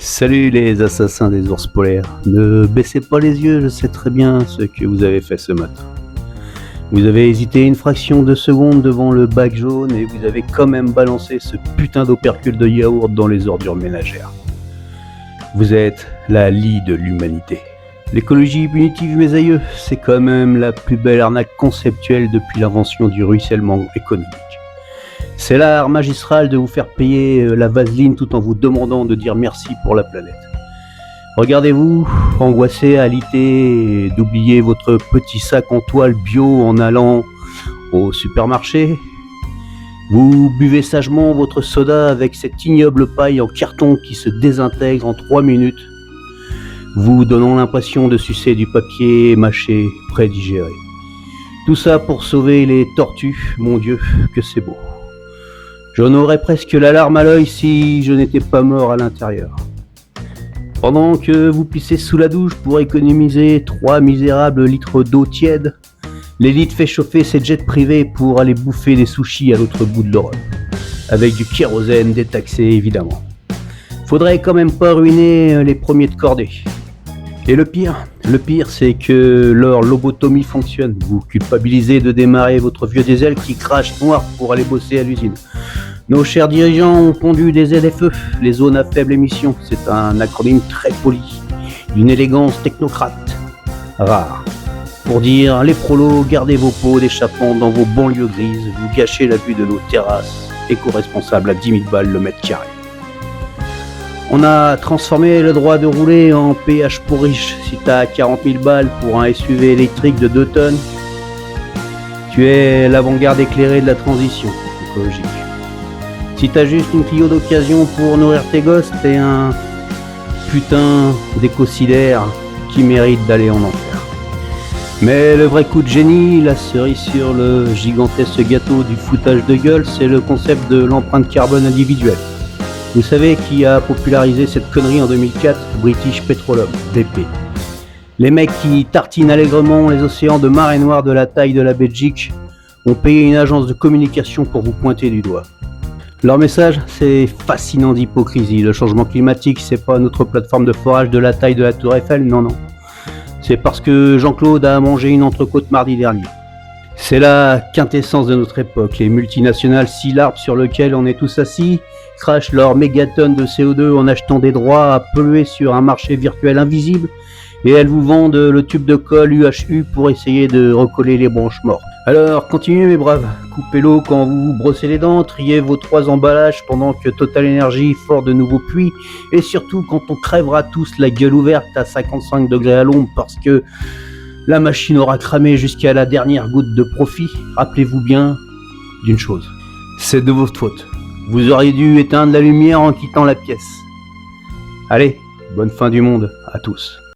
Salut les assassins des ours polaires, ne baissez pas les yeux, je sais très bien ce que vous avez fait ce matin. Vous avez hésité une fraction de seconde devant le bac jaune et vous avez quand même balancé ce putain d'opercule de yaourt dans les ordures ménagères. Vous êtes la lie de l'humanité. L'écologie punitive, mes aïeux, c'est quand même la plus belle arnaque conceptuelle depuis l'invention du ruissellement économique. C'est l'art magistral de vous faire payer la vaseline tout en vous demandant de dire merci pour la planète. Regardez-vous, angoissé, alité, d'oublier votre petit sac en toile bio en allant au supermarché. Vous buvez sagement votre soda avec cette ignoble paille en carton qui se désintègre en 3 minutes, vous donnant l'impression de sucer du papier mâché prédigéré. Tout ça pour sauver les tortues, mon Dieu, que c'est beau. J'en aurais presque la larme à l'œil si je n'étais pas mort à l'intérieur. Pendant que vous pissez sous la douche pour économiser 3 misérables litres d'eau tiède, l'élite fait chauffer ses jets privés pour aller bouffer des sushis à l'autre bout de l'Europe. Avec du kérosène détaxé évidemment. Faudrait quand même pas ruiner les premiers de cordée. Et le pire c'est que leur lobotomie fonctionne. Vous culpabilisez de démarrer votre vieux diesel qui crache noir pour aller bosser à l'usine. Nos chers dirigeants ont pondu des ZFE, les zones à faible émission. C'est un acronyme très poli, d'une élégance technocrate rare. Pour dire, les prolos, gardez vos pots d'échappement dans vos banlieues grises, vous gâchez la vue de nos terrasses, éco-responsables à 10 000 balles le mètre carré. On a transformé le droit de rouler en péage pour riches. Si t'as 40 000 balles pour un SUV électrique de 2 tonnes, tu es l'avant-garde éclairée de la transition écologique. Si t'as juste une Clio d'occasion pour nourrir tes gosses, t'es un putain d'écocidaire qui mérite d'aller en enfer. Mais le vrai coup de génie, la cerise sur le gigantesque gâteau du foutage de gueule, c'est le concept de l'empreinte carbone individuelle. Vous savez qui a popularisé cette connerie en 2004 ? British Petroleum, BP. Les mecs qui tartinent allègrement les océans de marée noire de la taille de la Belgique ont payé une agence de communication pour vous pointer du doigt. Leur message, c'est fascinant d'hypocrisie. Le changement climatique, c'est pas notre plateforme de forage de la taille de la Tour Eiffel, non. C'est parce que Jean-Claude a mangé une entrecôte mardi dernier. C'est la quintessence de notre époque. Les multinationales scie l'arbre sur lequel on est tous assis, crachent leurs mégatonnes de CO2 en achetant des droits à polluer sur un marché virtuel invisible, et elles vous vendent le tube de colle UHU pour essayer de recoller les branches mortes. Alors continuez mes braves, coupez l'eau quand vous brossez les dents, triez vos 3 emballages pendant que Total Energy fort de nouveaux puits, et surtout quand on crèvera tous la gueule ouverte à 55 degrés à l'ombre parce que la machine aura cramé jusqu'à la dernière goutte de profit, rappelez-vous bien d'une chose, c'est de votre faute. Vous auriez dû éteindre la lumière en quittant la pièce. Allez, bonne fin du monde à tous.